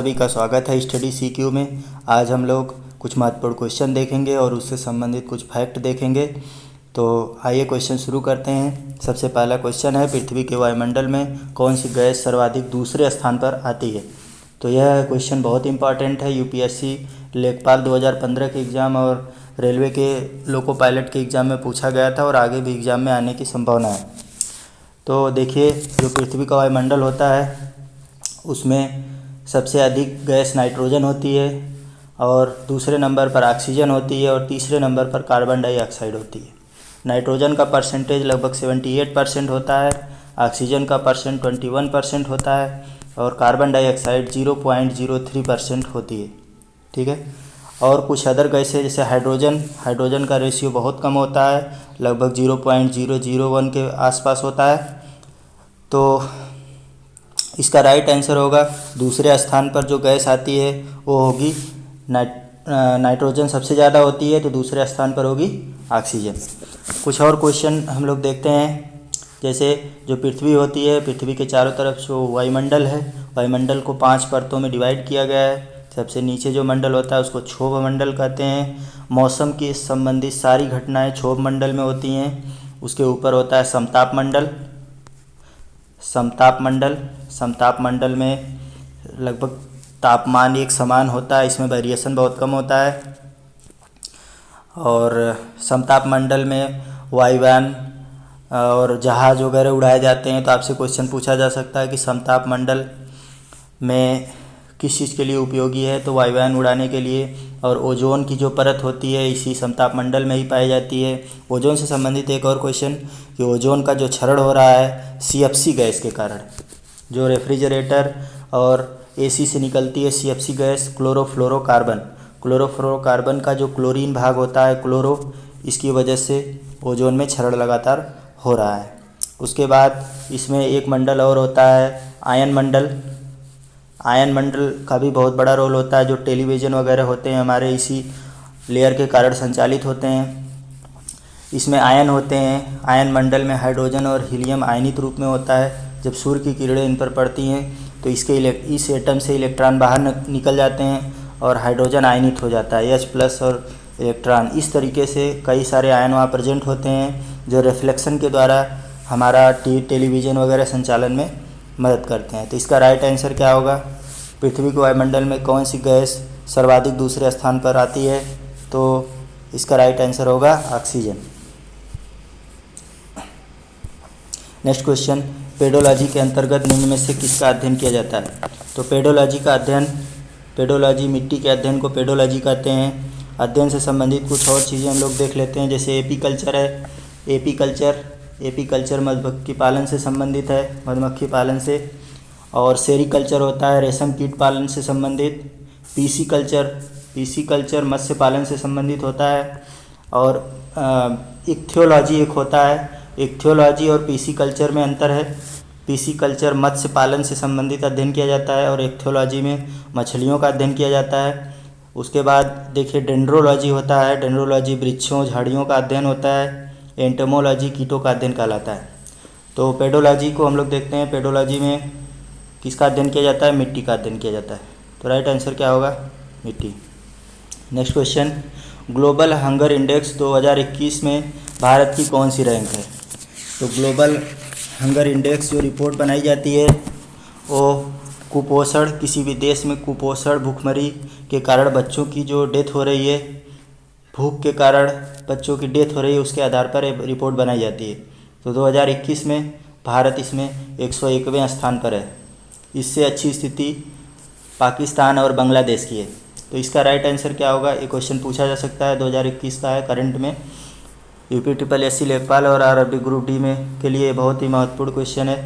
सभी का स्वागत है स्टडी सीक्यू में। आज हम लोग कुछ महत्वपूर्ण क्वेश्चन देखेंगे और उससे संबंधित कुछ फैक्ट देखेंगे। तो आइए क्वेश्चन शुरू करते हैं। सबसे पहला क्वेश्चन है, पृथ्वी के वायुमंडल में कौन सी गैस सर्वाधिक दूसरे स्थान पर आती है। तो यह क्वेश्चन बहुत इंपॉर्टेंट है। यूपीएससी लेखपाल 2015 के एग्ज़ाम और रेलवे के लोको पायलट के एग्ज़ाम में पूछा गया था और आगे भी एग्ज़ाम में आने की संभावना है। तो देखिए, जो पृथ्वी का वायुमंडल होता है उसमें सबसे अधिक गैस नाइट्रोजन होती है और दूसरे नंबर पर ऑक्सीजन होती है और तीसरे नंबर पर कार्बन डाइऑक्साइड होती है। नाइट्रोजन का परसेंटेज लगभग 78% होता है, ऑक्सीजन का परसेंट 21% होता है और कार्बन डाइऑक्साइड 0.03% होती है। ठीक है। और कुछ अदर गैसें जैसे हाइड्रोजन का रेशियो बहुत कम होता है, लगभग 0.001 के आसपास होता है। तो इसका राइट आंसर होगा, दूसरे स्थान पर जो गैस आती है वो होगी नाइट्रोजन सबसे ज़्यादा होती है, तो दूसरे स्थान पर होगी ऑक्सीजन। कुछ और क्वेश्चन हम लोग देखते हैं। जैसे जो पृथ्वी होती है, पृथ्वी के चारों तरफ जो वायुमंडल है, वायुमंडल को 5 परतों में डिवाइड किया गया है। सबसे नीचे जो मंडल होता है उसको क्षोभ मंडल कहते हैं। मौसम की संबंधित सारी घटनाएं क्षोभ मंडल में होती हैं। उसके ऊपर होता है समताप मंडल में लगभग तापमान एक समान होता है, इसमें वेरिएशन बहुत कम होता है। और समताप मंडल में वायुयान और जहाज़ वगैरह उड़ाए जाते हैं। तो आपसे क्वेश्चन पूछा जा सकता है कि समताप मंडल में किस चीज़ के लिए उपयोगी है, तो वायुयान उड़ाने के लिए। और ओजोन की जो परत होती है इसी समताप मंडल में ही पाई जाती है। ओजोन से संबंधित एक और क्वेश्चन कि ओजोन का जो क्षरण हो रहा है CFC गैस के कारण, जो रेफ्रिजरेटर और AC से निकलती है CFC गैस, क्लोरोफ्लोरोकार्बन का जो क्लोरीन भाग होता है क्लोरो, इसकी वजह से ओजोन में क्षरण लगातार हो रहा है। उसके बाद इसमें एक मंडल और होता है आयन मंडल का भी बहुत बड़ा रोल होता है। जो टेलीविज़न वगैरह होते हैं हमारे इसी लेयर के कारण संचालित होते हैं। इसमें आयन होते हैं। आयन मंडल में हाइड्रोजन और हीलियम आयनित रूप में होता है। जब सूर्य की किरणें इन पर पड़ती हैं तो इस एटम से इलेक्ट्रॉन बाहर निकल जाते हैं और हाइड्रोजन आयनित हो जाता है, H+ और इलेक्ट्रॉन। इस तरीके से कई सारे आयन वहाँ प्रेजेंट होते हैं जो रिफ्लेक्शन के द्वारा हमारा टेलीविज़न वगैरह संचालन में मदद करते हैं। तो इसका राइट आंसर क्या होगा, पृथ्वी के वायुमंडल में कौन सी गैस सर्वाधिक दूसरे स्थान पर आती है, तो इसका राइट आंसर होगा ऑक्सीजन। नेक्स्ट क्वेश्चन, पेडोलॉजी के अंतर्गत निम्न में से किसका अध्ययन किया जाता है। तो पेडोलॉजी मिट्टी के अध्ययन को पेडोलॉजी कहते हैं। अध्ययन से संबंधित कुछ और चीज़ें हम लोग देख लेते हैं। जैसे एपीकल्चर है। एपीकल्चर मधुमक्खी पालन से संबंधित है, मधुमक्खी पालन से। और सेरीकल्चर होता है रेशम कीट पालन से संबंधित। पीसीकल्चर मत्स्य पालन से संबंधित होता है। और इक्थियोलॉजी एक होता है। इक्थियोलॉजी और पीसीकल्चर में अंतर है। पीसीकल्चर मत्स्य पालन से संबंधित अध्ययन किया जाता है और इक्थियोलॉजी में मछलियों का अध्ययन किया जाता है। उसके बाद देखिए डेंड्रोलॉजी होता है। डेंड्रोलॉजी वृक्षों झाड़ियों का अध्ययन होता है। एंटोमोलॉजी कीटों का अध्ययन कहलाता है। तो पेडोलॉजी को हम लोग देखते हैं। पेडोलॉजी में किसका अध्ययन किया जाता है, मिट्टी का अध्ययन किया जाता है। तो राइट आंसर क्या होगा, मिट्टी। Next question, global hunger index 2021 में भारत की कौन सी रैंक है। तो ग्लोबल हंगर इंडेक्स जो रिपोर्ट बनाई जाती है वो कुपोषण, किसी भी देश में कुपोषण भूखमरी के कारण बच्चों की जो डेथ हो रही है, भूख के कारण बच्चों की डेथ हो रही है, उसके आधार पर रिपोर्ट बनाई जाती है। तो 2021 में भारत इसमें 101वें स्थान पर है। इससे अच्छी स्थिति पाकिस्तान और बांग्लादेश की है। तो इसका राइट आंसर क्या होगा, ये क्वेश्चन पूछा जा सकता है, 2021 का है, करंट में। UPSSC लेखपाल और RRB ग्रुप D में के लिए बहुत ही महत्वपूर्ण क्वेश्चन है।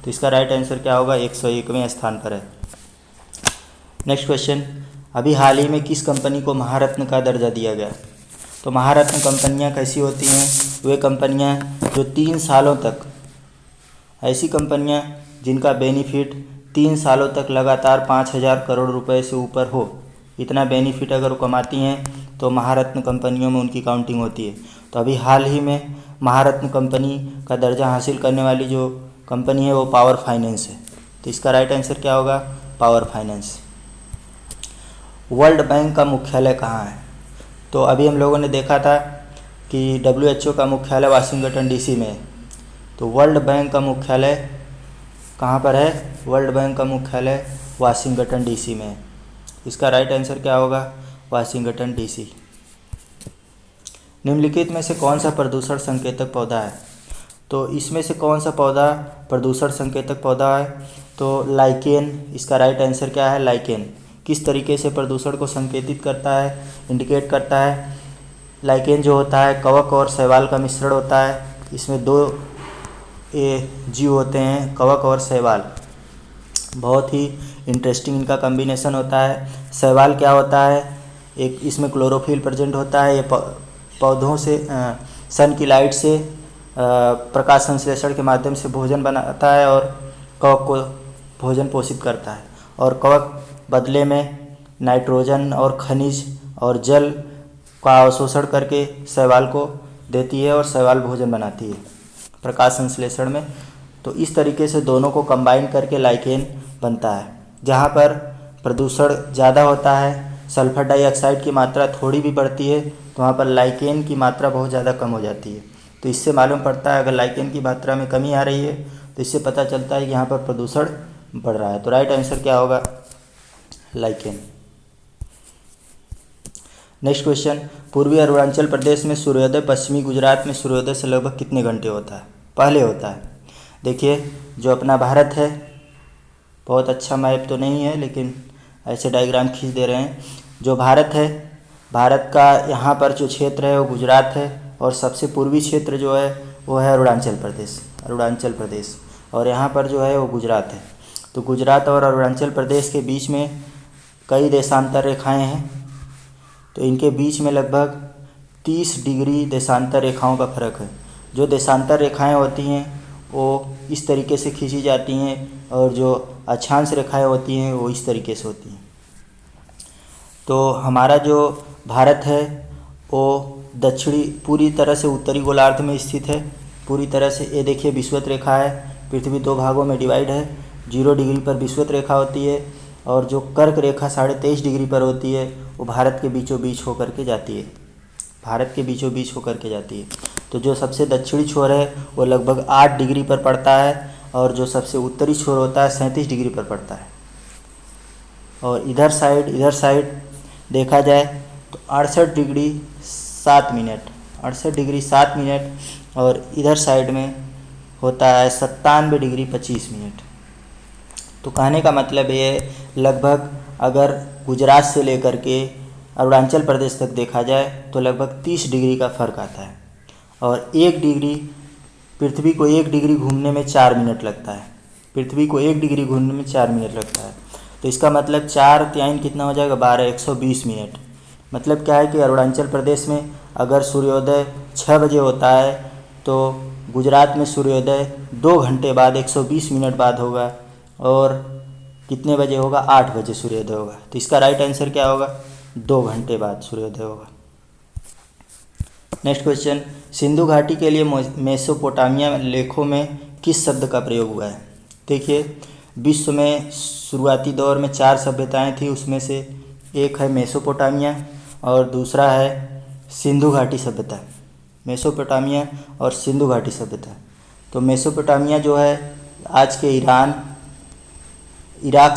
तो इसका राइट आंसर क्या होगा, 101वें स्थान पर है। नेक्स्ट क्वेश्चन, अभी हाल ही में किस कंपनी को महारत्न का दर्जा दिया गया। तो महारत्न कंपनियां कैसी होती हैं, वे कंपनियां जो 3 सालों तक, ऐसी कंपनियां जिनका बेनिफिट 3 सालों तक लगातार 5,000 करोड़ रुपए से ऊपर हो, इतना बेनिफिट अगर वो कमाती हैं तो महारत्न कंपनियों में उनकी काउंटिंग होती है। तो अभी हाल ही में महारत्न कंपनी का दर्जा हासिल करने वाली जो कंपनी है वो पावर फाइनेंस है। तो इसका राइट आंसर क्या होगा, पावर फाइनेंस। वर्ल्ड बैंक का मुख्यालय कहाँ है? तो अभी हम लोगों ने देखा था कि WHO का मुख्यालय वाशिंगटन DC में है। तो वर्ल्ड बैंक का मुख्यालय कहाँ पर है? वर्ल्ड बैंक का मुख्यालय वाशिंगटन DC में है। इसका राइट आंसर क्या होगा? Washington DC। निम्नलिखित में से कौन सा प्रदूषण संकेतक पौधा है? तो इसमें से कौन सा पौधा प्रदूषण संकेतक पौधा है? तो लाइकेन। इसका राइट आंसर क्या है? लाइकेन। किस तरीके से प्रदूषण को संकेतित करता है, इंडिकेट करता है? लाइकेन जो होता है कवक और शैवाल का मिश्रण होता है। इसमें दो जीव होते हैं, कवक और शैवाल। बहुत ही इंटरेस्टिंग इनका कॉम्बिनेशन होता है। शैवाल क्या होता है? एक इसमें क्लोरोफिल प्रेजेंट होता है। ये पौधों से सन की लाइट से प्रकाश संश्लेषण के माध्यम से भोजन बनाता है और कवक को भोजन पोषित करता है। और कवक बदले में नाइट्रोजन और खनिज और जल का अवशोषण करके शैवाल को देती है और शैवाल भोजन बनाती है प्रकाश संश्लेषण में। तो इस तरीके से दोनों को कंबाइन करके लाइकेन बनता है। जहाँ पर प्रदूषण ज़्यादा होता है, सल्फर डाइऑक्साइड की मात्रा थोड़ी भी बढ़ती है, तो वहाँ पर लाइकेन की मात्रा बहुत ज़्यादा कम हो जाती है। तो इससे मालूम पड़ता है अगर लाइकेन की मात्रा में कमी आ रही है तो इससे पता चलता है कि यहाँ पर प्रदूषण बढ़ रहा है। तो राइट आंसर क्या होगा? लाइकेन। नेक्स्ट क्वेश्चन, पूर्वी अरुणाचल प्रदेश में सूर्योदय पश्चिमी गुजरात में सूर्योदय से लगभग कितने घंटे होता है? पहले होता है। देखिए जो अपना भारत है, बहुत अच्छा मैप तो नहीं है लेकिन ऐसे डायग्राम खींच दे रहे हैं। जो भारत है, भारत का यहाँ पर जो क्षेत्र है वो गुजरात है और सबसे पूर्वी क्षेत्र जो है वो है अरुणाचल प्रदेश और यहाँ पर जो है वो गुजरात है। तो गुजरात और अरुणाचल प्रदेश के बीच में कई देशांतर रेखाएं हैं। तो इनके बीच में लगभग 30 डिग्री देशांतर रेखाओं का फर्क है। जो देशांतर रेखाएं होती हैं वो इस तरीके से खींची जाती हैं और जो अक्षांश रेखाएं होती हैं वो इस तरीके से होती हैं। तो हमारा जो भारत है वो दक्षिणी पूरी तरह से उत्तरी गोलार्ध में स्थित है। पूरी तरह से ये देखिए विषुवत रेखा है, पृथ्वी दो भागों में डिवाइड है। 0 डिग्री पर विषुवत रेखा होती है और जो कर्क रेखा 23.5 डिग्री पर होती है वो भारत के बीचों बीच होकर के जाती है। तो जो सबसे दक्षिणी छोर है वो लगभग 8 डिग्री पर पड़ता है और जो सबसे उत्तरी छोर होता है 37 डिग्री पर पड़ता है। और इधर साइड देखा जाए तो 68 डिग्री 7 मिनट और इधर साइड में होता है 97 डिग्री 25 मिनट। तो कहने का मतलब ये लगभग अगर गुजरात से लेकर के अरुणाचल प्रदेश तक देखा जाए तो लगभग 30 डिग्री का फ़र्क आता है। और 1 डिग्री पृथ्वी को 1 डिग्री घूमने में 4 मिनट लगता है। तो इसका मतलब 4 तिहाई कितना हो जाएगा? 12, 120 मिनट। मतलब क्या है कि अरुणाचल प्रदेश में अगर सूर्योदय 6 बजे होता है तो गुजरात में सूर्योदय 2 घंटे बाद 120 मिनट बाद होगा और कितने बजे होगा? 8 बजे सूर्योदय होगा। तो इसका राइट आंसर क्या होगा? 2 घंटे बाद सूर्योदय होगा। नेक्स्ट क्वेश्चन, सिंधु घाटी के लिए मेसोपोटामिया लेखों में किस शब्द का प्रयोग हुआ है? देखिए विश्व में शुरुआती दौर में 4 सभ्यताएं थी, उसमें से एक है मेसोपोटामिया और दूसरा है सिंधु घाटी सभ्यता। मेसोपोटामिया और सिंधु घाटी सभ्यता। तो मेसोपोटामिया जो है आज के इराक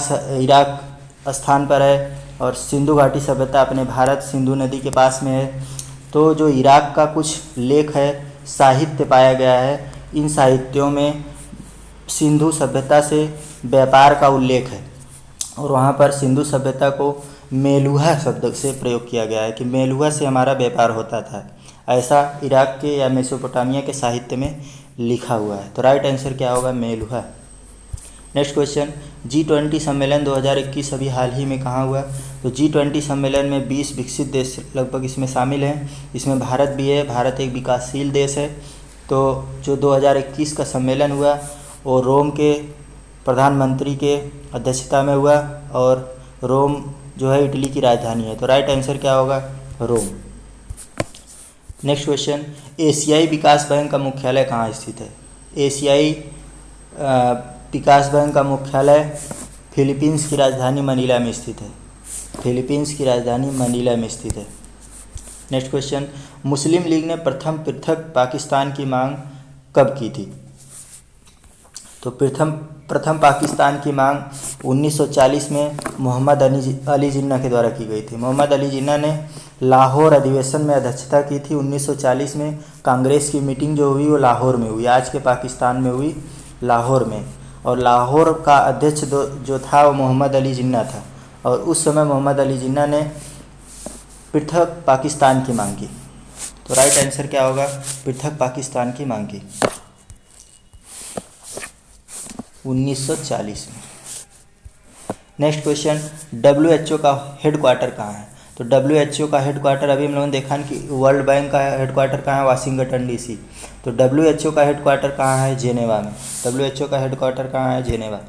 स्थान पर है और सिंधु घाटी सभ्यता अपने भारत सिंधु नदी के पास में है। तो जो इराक का कुछ लेख है, साहित्य पाया गया है, इन साहित्यों में सिंधु सभ्यता से व्यापार का उल्लेख है और वहाँ पर सिंधु सभ्यता को मेलुहा शब्द से प्रयोग किया गया है कि मेलुहा से हमारा व्यापार होता था। ऐसा इराक के या मेसोपोटामिया के साहित्य में लिखा हुआ है। तो राइट आंसर क्या होगा? मेलुहा। नेक्स्ट क्वेश्चन, G20 सम्मेलन 2021 अभी हाल ही में कहाँ हुआ? तो G20 सम्मेलन में 20 विकसित देश लगभग इसमें शामिल हैं। इसमें भारत भी है। भारत एक विकासशील देश है। तो जो 2021 का सम्मेलन हुआ वो रोम के प्रधानमंत्री के अध्यक्षता में हुआ और रोम जो है इटली की राजधानी है। तो राइट आंसर क्या होगा? रोम। नेक्स्ट क्वेश्चन, एशियाई विकास बैंक का मुख्यालय कहाँ स्थित है? एशियाई विकास बैंक का मुख्यालय फिलीपींस की राजधानी मनीला में स्थित है। फिलीपींस की राजधानी मनीला में स्थित है। नेक्स्ट क्वेश्चन, मुस्लिम लीग ने प्रथम पृथक पाकिस्तान की मांग कब की थी? तो प्रथम पाकिस्तान की मांग 1940 में मोहम्मद अली जिन्ना के द्वारा की गई थी। मोहम्मद अली जिन्ना ने लाहौर अधिवेशन में अध्यक्षता की थी 1940 में। कांग्रेस की मीटिंग जो हुई वो लाहौर में हुई, आज के पाकिस्तान में हुई, लाहौर में। और लाहौर का अध्यक्ष जो था वो मोहम्मद अली जिन्ना था। और उस समय मोहम्मद अली जिन्ना ने पृथक पाकिस्तान की मांग की। तो राइट आंसर क्या होगा? पृथक पाकिस्तान की मांग की 1940 में। नेक्स्ट क्वेश्चन, WHO का हेडक्वार्टर कहाँ है? तो WHO का हेडक्वार्टर अभी हम लोगों ने देखा कि वर्ल्ड बैंक का हेडक्वार्टर कहाँ है? Washington DC। तो WHO का हेडक्वार्टर कहाँ है? जेनेवा में। WHO का हेडक्वार्टर कहाँ है? जेनेवा।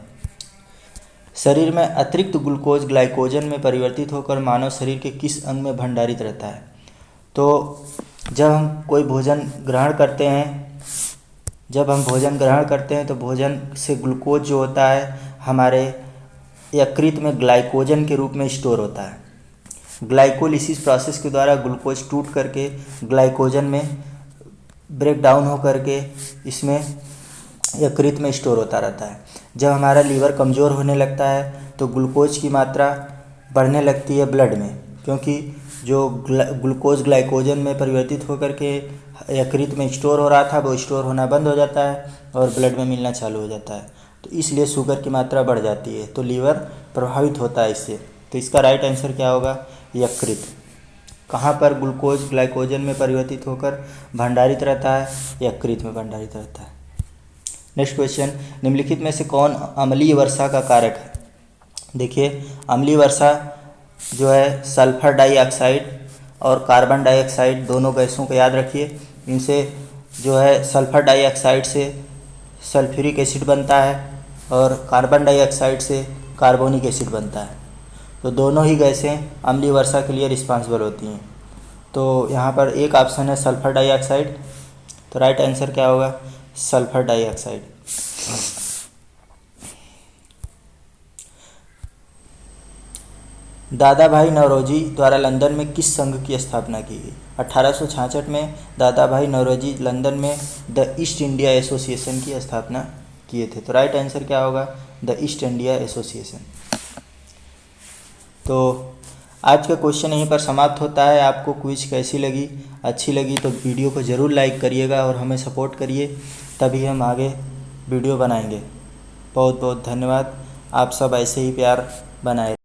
शरीर में अतिरिक्त ग्लूकोज ग्लाइकोजन में परिवर्तित होकर मानव शरीर के किस अंग में भंडारित रहता है? तो जब हम कोई भोजन ग्रहण करते हैं तो भोजन से ग्लूकोज जो होता है हमारे यकृत में ग्लाइकोजन के रूप में स्टोर होता है। ग्लाइकोलिसिस प्रोसेस के द्वारा ग्लूकोज टूट करके ग्लाइकोजन में ब्रेक डाउन हो करके इसमें यकृत में स्टोर होता रहता है। जब हमारा लीवर कमज़ोर होने लगता है तो ग्लूकोज की मात्रा बढ़ने लगती है ब्लड में, क्योंकि जो ग्लूकोज ग्लाइकोजन में परिवर्तित होकर के यकृत में स्टोर हो रहा था वो स्टोर होना बंद हो जाता है और ब्लड में मिलना चालू हो जाता है। तो इसलिए शुगर की मात्रा बढ़ जाती है, तो लीवर प्रभावित होता है इससे। तो इसका राइट आंसर क्या होगा? यकृत। कहाँ पर ग्लूकोज ग्लाइकोजन में परिवर्तित होकर भंडारित रहता है? यकृत में भंडारित रहता है। नेक्स्ट क्वेश्चन, निम्नलिखित में से कौन अम्लीय वर्षा का कारक है? देखिए, अम्लीय वर्षा जो है सल्फर डाइऑक्साइड और कार्बन डाइऑक्साइड दोनों गैसों को याद रखिए। इनसे जो है सल्फर डाइऑक्साइड से सल्फ्यूरिक एसिड बनता है और कार्बन डाइऑक्साइड से कार्बोनिक एसिड बनता है। तो दोनों ही गैसें अम्लीय वर्षा के लिए रिस्पॉन्सिबल होती हैं। तो यहाँ पर एक ऑप्शन है सल्फर डाइऑक्साइड। तो राइट आंसर क्या होगा? Sulphur dioxide. दादा भाई नौरोजी द्वारा लंदन में किस संघ की स्थापना की गई? 1866 में दादा भाई नौरोजी लंदन में द ईस्ट इंडिया एसोसिएशन की स्थापना किए थे। तो राइट आंसर क्या होगा? The east India association. तो आज का क्वेश्चन यहीं पर समाप्त होता है। आपको क्विज कैसी लगी? अच्छी लगी तो वीडियो को ज़रूर लाइक करिएगा और हमें सपोर्ट करिए, तभी हम आगे वीडियो बनाएंगे। बहुत बहुत धन्यवाद। आप सब ऐसे ही प्यार बनाए